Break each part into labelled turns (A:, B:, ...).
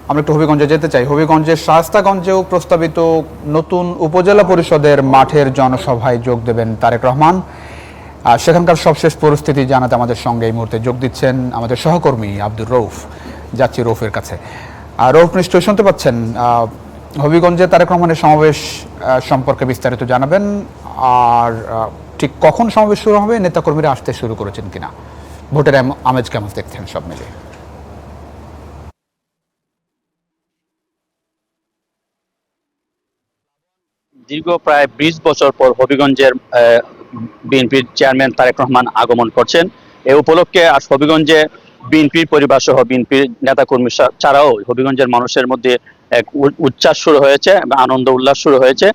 A: আমরা একটু হবিগঞ্জে যেতে চাই। হবিগঞ্জের শায়েস্তাগঞ্জেও প্রস্তাবিত নতুন উপজেলা পরিষদের মাঠের জনসভায় যোগ দেবেন তারেক রহমান। সেখানকার সবশেষ পরিস্থিতি জানাতে আমাদের সঙ্গে এই মুহূর্তে যোগ দিচ্ছেন আমাদের সহকর্মী আব্দুর রৌফ। যাচ্ছি রৌফের কাছে। রৌফ, নিশ্চয়ই শুনতে পাচ্ছেন। হবিগঞ্জে তারেক রহমানের সমাবেশ সম্পর্কে বিস্তারিত জানাবেন, আর ঠিক কখন সমাবেশ শুরু হবে, নেতাকর্মীরা আসতে শুরু করেছেন কিনা, ভোটের আমেজ কেমন দেখছেন সব মিলিয়ে?
B: দীর্ঘ প্রায় 20 বছর পর হবিগঞ্জের বিএনপির চেয়ারম্যান তারেক রহমান আগমন করছেন। এ উপলক্ষে আজ হবিগঞ্জে বিএনপির পরিবার সহ বিএনপির নেতাকর্মী ছাড়াও হবিগঞ্জের মানুষের মধ্যে এক উচ্ছ্বাস শুরু হয়েছে, আনন্দ উল্লাস শুরু হয়েছে।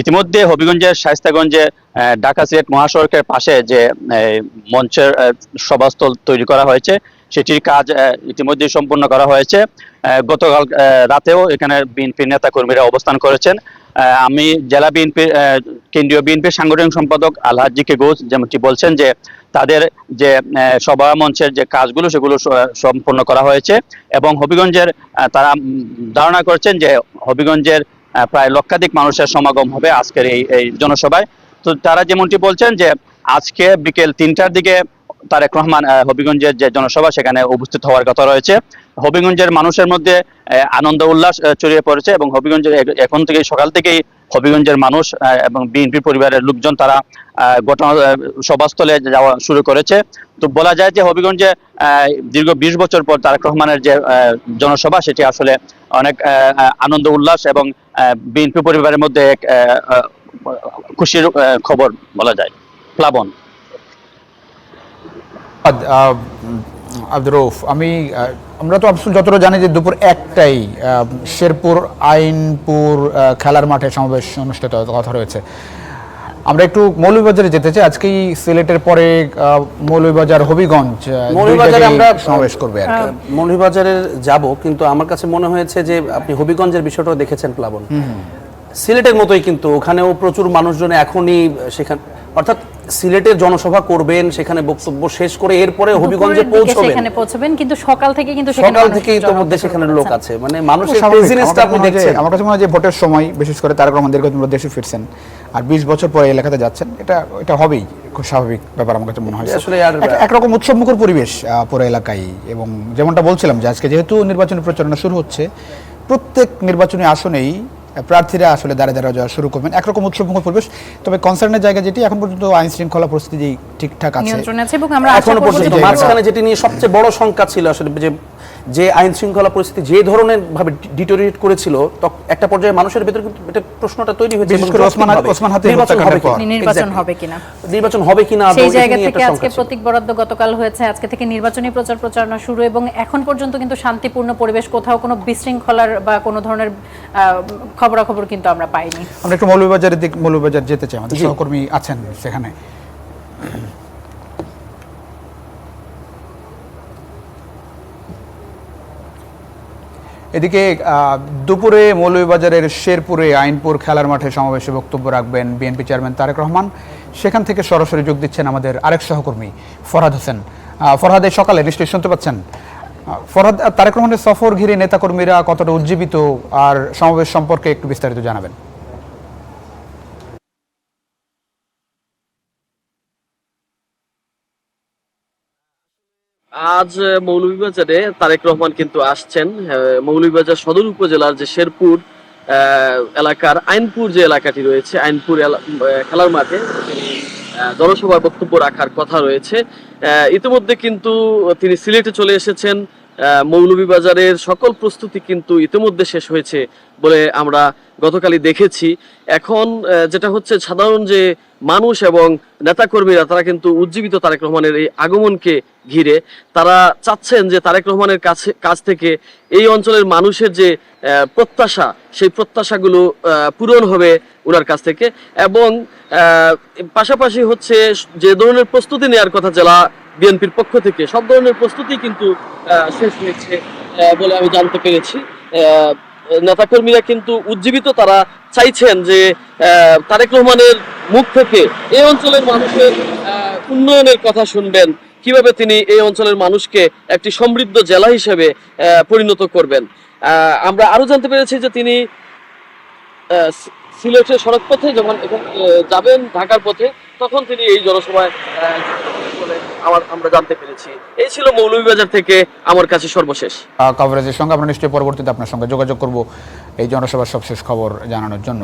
B: ইতিমধ্যে হবিগঞ্জের শায়েস্তাগঞ্জে ঢাকা সিলেট মহাসড়কের পাশে যে মঞ্চের সভাস্থল তৈরি করা হয়েছে, সেটির কাজ ইতিমধ্যে সম্পন্ন করা হয়েছে। গতকাল রাতেও এখানে বিএনপির নেতাকর্মীরা অবস্থান করেছেন। আমি জেলা বিএনপির কেন্দ্রীয় বিএনপির সাংগঠনিক সম্পাদক আলহাজ জি কে ঘোষ যেমনটি বলছেন যে তাদের যে সভা মঞ্চের যে কাজগুলো সেগুলো সম্পন্ন করা হয়েছে, এবং হবিগঞ্জের তারা ধারণা করছেন যে হবিগঞ্জের প্রায় লক্ষাধিক মানুষের সমাগম হবে আজকের এই জনসভায়। তো তারা যেমনটি বলছেন যে আজকে বিকেল 3টার দিকে তারেক রহমান হবিগঞ্জের যে জনসভা সেখানে উপস্থিত হওয়ার কথা রয়েছে। হবিগঞ্জের মানুষের মধ্যে আনন্দ উল্লাস ছড়িয়ে পড়েছে, এবং হবিগঞ্জের এখন থেকে সকাল থেকেই হবিগঞ্জের মানুষ এবং বিএনপি পরিবারের লোকজন তারা ঘটনা সভাস্থলে যাওয়া শুরু করেছে। তো বলা যায় যে হবিগঞ্জে দীর্ঘ 20 বছর পর তারেক রহমানের যে জনসভা সেটি আসলে অনেক আনন্দ উল্লাস এবং বিএনপি পরিবারের মধ্যে এক খুশির খবর বলা যায়। প্লাবন।
A: আব্দুর রৌফ, আমরা তো যতটা জানি যে দুপুর 1টায় শেরপুর আইনপুর খেলার মাঠে সমাবেশ অনুষ্ঠিত কথা রয়েছে। আমরা একটু মৌলভীবাজারে যেতে চাই। আজকেই সিলেটের পরে মৌলভীবাজার হবিগঞ্জ আমরা সমাবেশ করবে আর কি।
C: মৌলভীবাজারে যাব, কিন্তু আমার কাছে মনে হয়েছে যে আপনি হবিগঞ্জের বিষয়টাও দেখেছেন প্লাবন, সিলেটের মতোই কিন্তু ওখানেও প্রচুর মানুষজন এখনই সেখানে, অর্থাৎ সিলেটের জনসভা করবেন, সেখানে বক্তব্য শেষ করে এরপরে হবিগঞ্জে পৌঁছবেন,
D: কিন্তু সকাল থেকেই
C: ইতিমধ্যে সেখানে লোক আছে, মানে মানুষের প্রেজেন্সটা আপনি দেখছেন।
A: আমার কাছে মনে হয় যে ভোটের সময় বিশেষ করে তারেক রহমান দীর্ঘদিন দেশে ফিরছেন আর 20 বছর পরে এলাকাতে যাচ্ছেন, এটা হবেই, খুব স্বাভাবিক ব্যাপার আমার কাছে মনে হয়।
C: আসলে
A: একরকম উৎসবমুখর পরিবেশ পুরো এলাকায়, এবং যেমনটা বলছিলাম যে আজকে যেহেতু নির্বাচনী প্রচারণা শুরু হচ্ছে, প্রত্যেক নির্বাচনী আসনেই প্রার্থীরা আসলে দাঁড়িয়ে যাওয়া শুরু করবেন, একরকম উৎসবমুখর পরিবেশ। তবে কনসার্নের জায়গা যেটি এখন পর্যন্ত আইন শৃঙ্খলা পরিস্থিতি ঠিকঠাক আছে,
C: এখনো পর্যন্ত মাঝখানে যেটি নিয়ে সবচেয়ে বড় শঙ্কা ছিল আসলে যে আইন শৃঙ্খলা পরিস্থিতি যে ধরনের ভাবে ডিটোরিয়েট করেছিল, একটা পর্যায়ে মানুষের ভেতরে কিন্তু এটা প্রশ্নটা তৈরি হয়েছে, নির্বাচন হবে কিনা
D: সেই জায়গা থেকে আজকে প্রতীক বরাদ্দ গতকাল হয়েছে, আজকে থেকে নির্বাচনী প্রচারণা শুরু, এবং এখন পর্যন্ত কিন্তু শান্তিপূর্ণ পরিবেশ, কোথাও কোনো বিশৃঙ্খলার বা কোনো ধরনের খবরাখবর কিন্তু আমরা পাইনি।
A: আমরা একটু মৌলভীবাজার যেতে চাই, আমাদের সহকর্মী আছেন সেখানে। এদিকে দুপুরে মৌলভীবাজারের শেরপুরে আইনপুর খেলার মাঠে সমাবেশে বক্তব্য রাখবেন বিএনপি চেয়ারম্যান তারেক রহমান। সেখান থেকে সরাসরি যোগ দিচ্ছেন আমাদের আরেক সহকর্মী ফরহাদ হোসেন। ফরহাদ, এই সকালে নিশ্চয়ই শুনতে পাচ্ছেন। ফরহাদ, তারেক রহমানের সফর ঘিরে নেতাকর্মীরা কতটা উজ্জীবিত, আর সমাবেশ সম্পর্কে একটু বিস্তারিত জানাবেন।
E: আজ মৌলভীবাজারে তারেক রহমান কিন্তু আসছেন। মৌলভীবাজার সদর উপজেলার যে শেরপুর এলাকার আইনপুর যে এলাকাটি রয়েছে, আইনপুর খেলার মাঠে জনসভায় বক্তব্য রাখার কথা রয়েছে। ইতিমধ্যে কিন্তু তিনি সিলেটে চলে এসেছেন। মৌলভীবাজারের সকল প্রস্তুতি কিন্তু ইতিমধ্যে শেষ হয়েছে বলে আমরা গতকালই দেখেছি। এখন যেটা হচ্ছে, সাধারণ যে মানুষ এবং নেতাকর্মীরা তারা কিন্তু উজ্জীবিত তারেক রহমানের এই আগমনকে ঘিরে। তারা চাচ্ছেন যে তারেক রহমানের কাছ থেকে এই অঞ্চলের মানুষের যে প্রত্যাশা, সেই প্রত্যাশাগুলো পূরণ হবে ওনার কাছ থেকে, এবং পাশাপাশি হচ্ছে যে ধরনের প্রস্তুতি নেওয়ার কথা জেলা বিএনপির পক্ষ থেকে, সব ধরনের প্রস্তুতি কিন্তু শেষ হয়েছে বলে আমি জানতে পেরেছি। নেতাকর্মীরা কিন্তু উজ্জীবিত, তারা চাইছেন যে তারেক রহমানের মুখ থেকে এই অঞ্চলের মানুষের উন্নয়নের কথা শুনবেন, কিভাবে তিনি এই অঞ্চলের মানুষকে একটি সমৃদ্ধ জেলা হিসেবে পরিণত করবেন। আমরা আরো জানতে পেরেছি যে তিনি সিলেটের সড়ক পথে যখন যাবেন ঢাকার পথে, তখন তিনি এই জনসভায় বলে আমরা জানতে পেরেছি। এই ছিল মৌলভীবাজার থেকে আমার কাছে সর্বশেষ
A: কভারেজের সঙ্গে আমরা নিশ্চয়ই পরবর্তীতে আপনার সঙ্গে যোগাযোগ করব এই জনসভার সবশেষ খবর জানানোর জন্য।